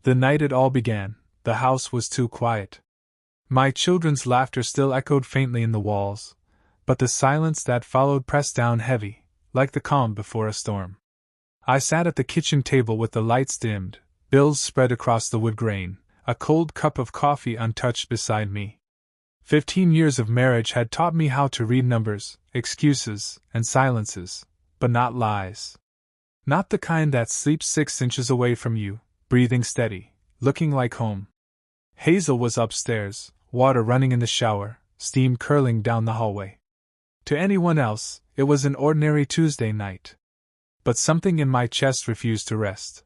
The night it all began, the house was too quiet. My children's laughter still echoed faintly in the walls, but the silence that followed pressed down heavy, like the calm before a storm. I sat at the kitchen table with the lights dimmed, bills spread across the wood grain, a cold cup of coffee untouched beside me. 15 years of marriage had taught me how to read numbers, excuses, and silences, but not lies. Not the kind that sleeps 6 inches away from you, breathing steady, looking like home. Hazel was upstairs, water running in the shower, steam curling down the hallway. To anyone else, it was an ordinary Tuesday night. But something in my chest refused to rest.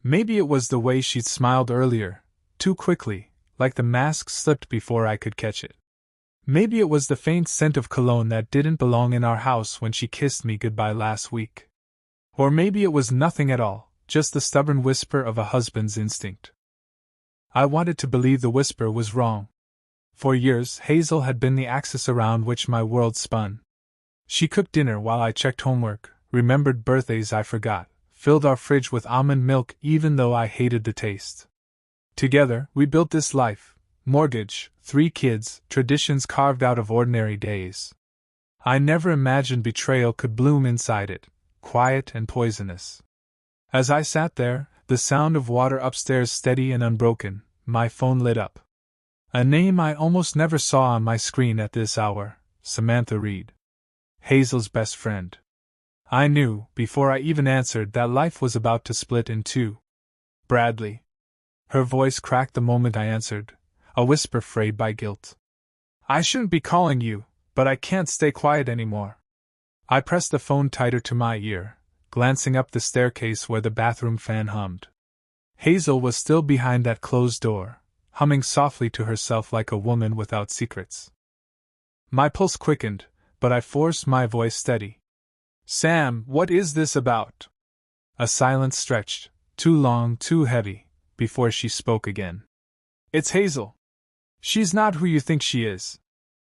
Maybe it was the way she'd smiled earlier, too quickly, like the mask slipped before I could catch it. Maybe it was the faint scent of cologne that didn't belong in our house when she kissed me goodbye last week. Or maybe it was nothing at all, just the stubborn whisper of a husband's instinct. I wanted to believe the whisper was wrong. For years, Hazel had been the axis around which my world spun. She cooked dinner while I checked homework, remembered birthdays I forgot, filled our fridge with almond milk even though I hated the taste. Together, we built this life: mortgage, 3 kids, traditions carved out of ordinary days. I never imagined betrayal could bloom inside it, quiet and poisonous. As I sat there, the sound of water upstairs steady and unbroken, my phone lit up. A name I almost never saw on my screen at this hour: Samantha Reed. Hazel's best friend. I knew, before I even answered, that life was about to split in two. Bradley. Her voice cracked the moment I answered, a whisper frayed by guilt. I shouldn't be calling you, but I can't stay quiet anymore. I pressed the phone tighter to my ear, glancing up the staircase where the bathroom fan hummed. Hazel was still behind that closed door, humming softly to herself like a woman without secrets. My pulse quickened, but I forced my voice steady. Sam, what is this about? A silence stretched, too long, too heavy, before she spoke again. It's Hazel. She's not who you think she is.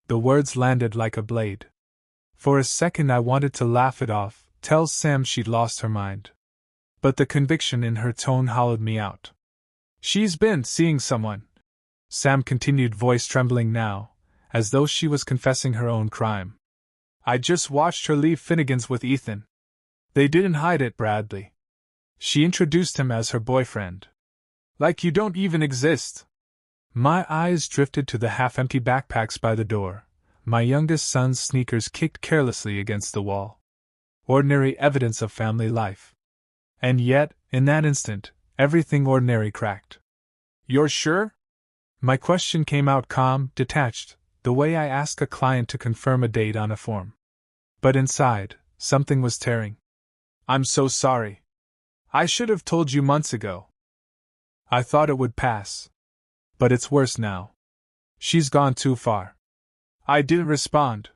The words landed like a blade. For a second I wanted to laugh it off, tell Sam she'd lost her mind. But the conviction in her tone hollowed me out. She's been seeing someone, Sam continued, voice trembling now, as though she was confessing her own crime. I just watched her leave Finnegan's with Ethan. They didn't hide it, Bradley. She introduced him as her boyfriend. Like you don't even exist. My eyes drifted to the half-empty backpacks by the door, my youngest son's sneakers kicked carelessly against the wall. Ordinary evidence of family life. And yet, in that instant, everything ordinary cracked. You're sure? My question came out calm, detached, the way I ask a client to confirm a date on a form. But inside, something was tearing. I'm so sorry. I should have told you months ago. I thought it would pass. But it's worse now. She's gone too far. I didn't respond.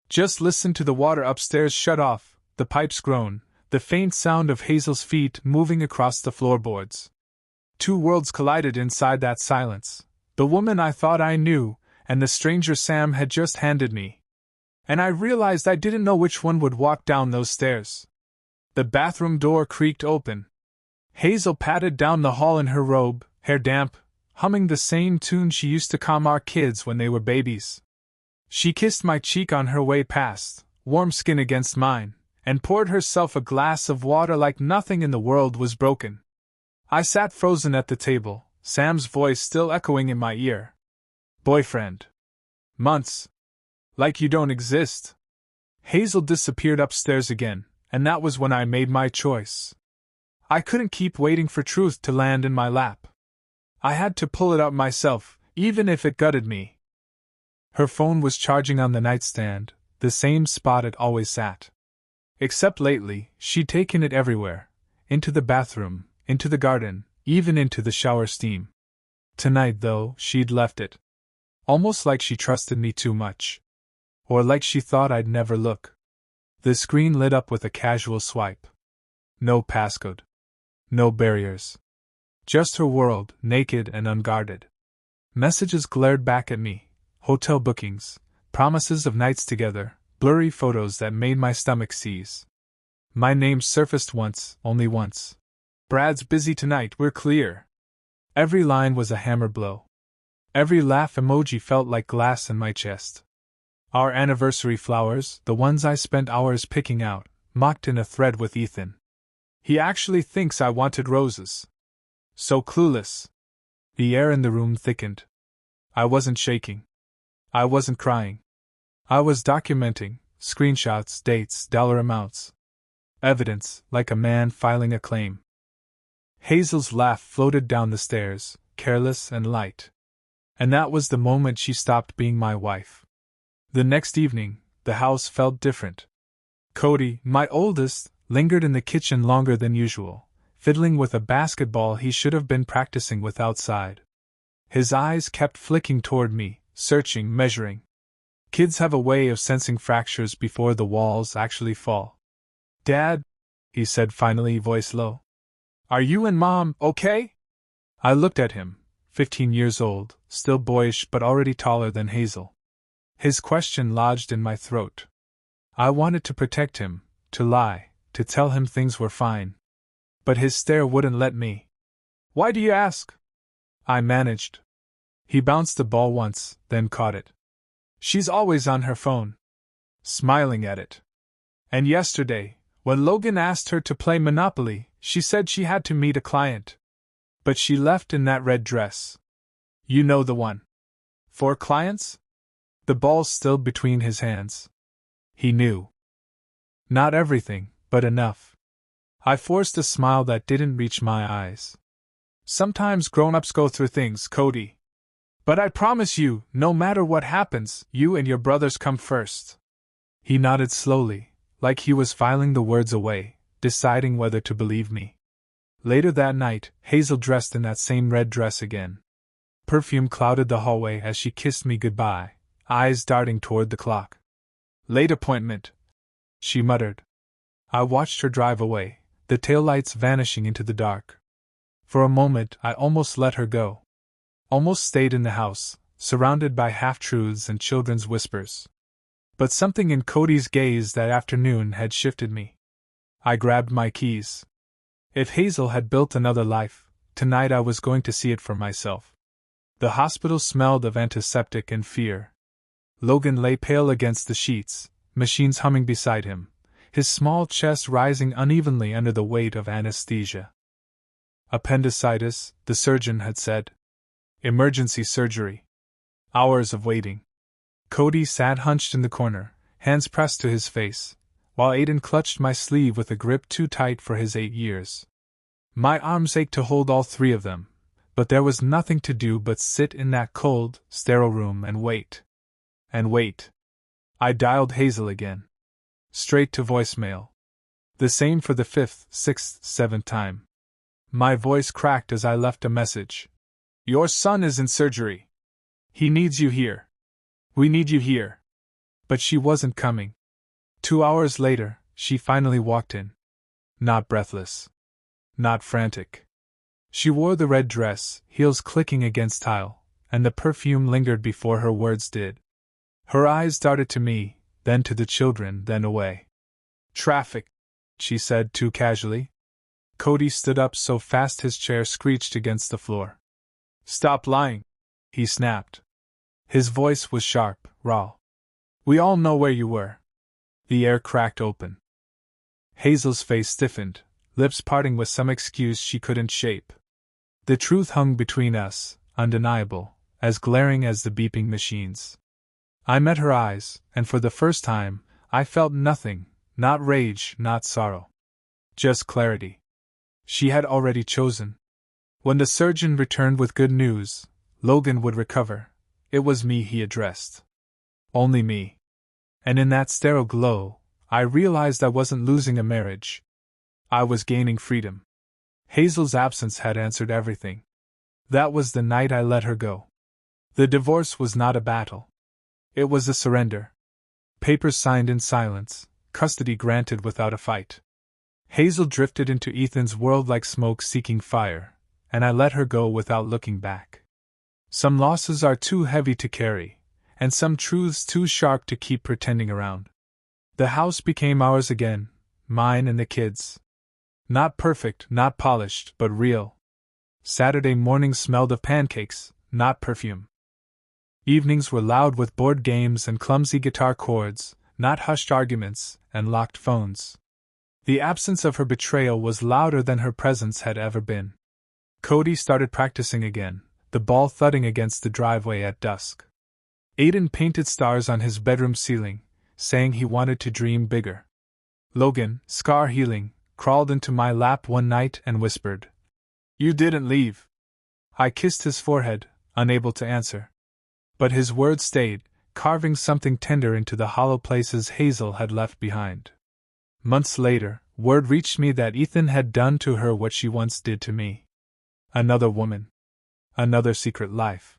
Just listened to the water upstairs shut off, the pipes groan, the faint sound of Hazel's feet moving across the floorboards. 2 worlds collided inside that silence. The woman I thought I knew, and the stranger Sam had just handed me. And I realized I didn't know which one would walk down those stairs. The bathroom door creaked open. Hazel padded down the hall in her robe, hair damp, humming the same tune she used to calm our kids when they were babies. She kissed my cheek on her way past, warm skin against mine, and poured herself a glass of water like nothing in the world was broken. I sat frozen at the table, Sam's voice still echoing in my ear. Boyfriend. Months. Like you don't exist. Hazel disappeared upstairs again, and that was when I made my choice. I couldn't keep waiting for truth to land in my lap. I had to pull it out myself, even if it gutted me. Her phone was charging on the nightstand, the same spot it always sat. Except lately, she'd taken it everywhere. Into the bathroom, into the garden, even into the shower steam. Tonight, though, she'd left it. Almost like she trusted me too much. Or like she thought I'd never look. The screen lit up with a casual swipe. No passcode. No barriers. Just her world, naked and unguarded. Messages glared back at me. Hotel bookings, promises of nights together, blurry photos that made my stomach seize. My name surfaced once, only once. Brad's busy tonight, we're clear. Every line was a hammer blow. Every laugh emoji felt like glass in my chest. Our anniversary flowers, the ones I spent hours picking out, mocked in a thread with Ethan. He actually thinks I wanted roses. So clueless. The air in the room thickened. I wasn't shaking. I wasn't crying. I was documenting, screenshots, dates, dollar amounts. Evidence, like a man filing a claim. Hazel's laugh floated down the stairs, careless and light. And that was the moment she stopped being my wife. The next evening, the house felt different. Cody, my oldest, lingered in the kitchen longer than usual, fiddling with a basketball he should have been practicing with outside. His eyes kept flicking toward me, searching, measuring. Kids have a way of sensing fractures before the walls actually fall. "Dad," he said finally, voice low. "Are you and Mom okay?" I looked at him, 15 years old, still boyish but already taller than Hazel. His question lodged in my throat. I wanted to protect him, to lie, to tell him things were fine. But his stare wouldn't let me. "Why do you ask?" I managed. He bounced the ball once, then caught it. "She's always on her phone." Smiling at it. "And yesterday, when Logan asked her to play Monopoly, she said she had to meet a client. But she left in that red dress. You know the one. 4 clients?" The ball still between his hands. He knew. Not everything, but enough. I forced a smile that didn't reach my eyes. "Sometimes grown-ups go through things, Cody. But I promise you, no matter what happens, you and your brothers come first." He nodded slowly, like he was filing the words away, deciding whether to believe me. Later that night, Hazel dressed in that same red dress again. Perfume clouded the hallway as she kissed me goodbye, eyes darting toward the clock. "Late appointment," she muttered. I watched her drive away, the taillights vanishing into the dark. For a moment I almost let her go. Almost stayed in the house, surrounded by half-truths and children's whispers. But something in Cody's gaze that afternoon had shifted me. I grabbed my keys. If Hazel had built another life, tonight I was going to see it for myself. The hospital smelled of antiseptic and fear. Logan lay pale against the sheets, machines humming beside him, his small chest rising unevenly under the weight of anesthesia. Appendicitis, the surgeon had said. Emergency surgery. Hours of waiting. Cody sat hunched in the corner, hands pressed to his face, while Aiden clutched my sleeve with a grip too tight for his 8 years. My arms ached to hold all 3 of them, but there was nothing to do but sit in that cold, sterile room and wait. And wait. I dialed Hazel again. Straight to voicemail. The same for the 5th, 6th, 7th time. My voice cracked as I left a message. "Your son is in surgery. He needs you here. We need you here." But she wasn't coming. 2 hours later, she finally walked in. Not breathless. Not frantic. She wore the red dress, heels clicking against tile, and the perfume lingered before her words did. Her eyes darted to me, then to the children, then away. "Traffic," she said too casually. Cody stood up so fast his chair screeched against the floor. "Stop lying," he snapped. His voice was sharp, raw. "We all know where you were." The air cracked open. Hazel's face stiffened, lips parting with some excuse she couldn't shape. The truth hung between us, undeniable, as glaring as the beeping machines. I met her eyes, and for the first time, I felt nothing, not rage, not sorrow. Just clarity. She had already chosen. When the surgeon returned with good news, Logan would recover. It was me he addressed. Only me. And in that sterile glow, I realized I wasn't losing a marriage. I was gaining freedom. Hazel's absence had answered everything. That was the night I let her go. The divorce was not a battle. It was a surrender. Papers signed in silence, custody granted without a fight. Hazel drifted into Ethan's world like smoke seeking fire, and I let her go without looking back. Some losses are too heavy to carry, and some truths too sharp to keep pretending around. The house became ours again, mine and the kids. Not perfect, not polished, but real. Saturday mornings smelled of pancakes, not perfume. Evenings were loud with board games and clumsy guitar chords, not hushed arguments and locked phones. The absence of her betrayal was louder than her presence had ever been. Cody started practicing again, the ball thudding against the driveway at dusk. Aiden painted stars on his bedroom ceiling, saying he wanted to dream bigger. Logan, scar healing, crawled into my lap one night and whispered, "You didn't leave." I kissed his forehead, unable to answer. But his words stayed, carving something tender into the hollow places Hazel had left behind. Months later, word reached me that Ethan had done to her what she once did to me. Another woman. Another secret life.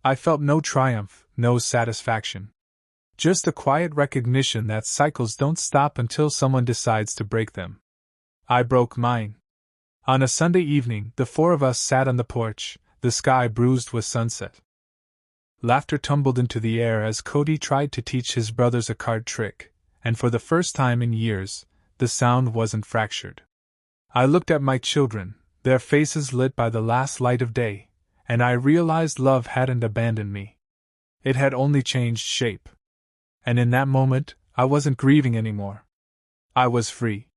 I felt no triumph, no satisfaction. Just a quiet recognition that cycles don't stop until someone decides to break them. I broke mine. On a Sunday evening, the four of us sat on the porch, the sky bruised with sunset. Laughter tumbled into the air as Cody tried to teach his brothers a card trick, and for the first time in years, the sound wasn't fractured. I looked at my children, their faces lit by the last light of day, and I realized love hadn't abandoned me. It had only changed shape. And in that moment, I wasn't grieving anymore. I was free.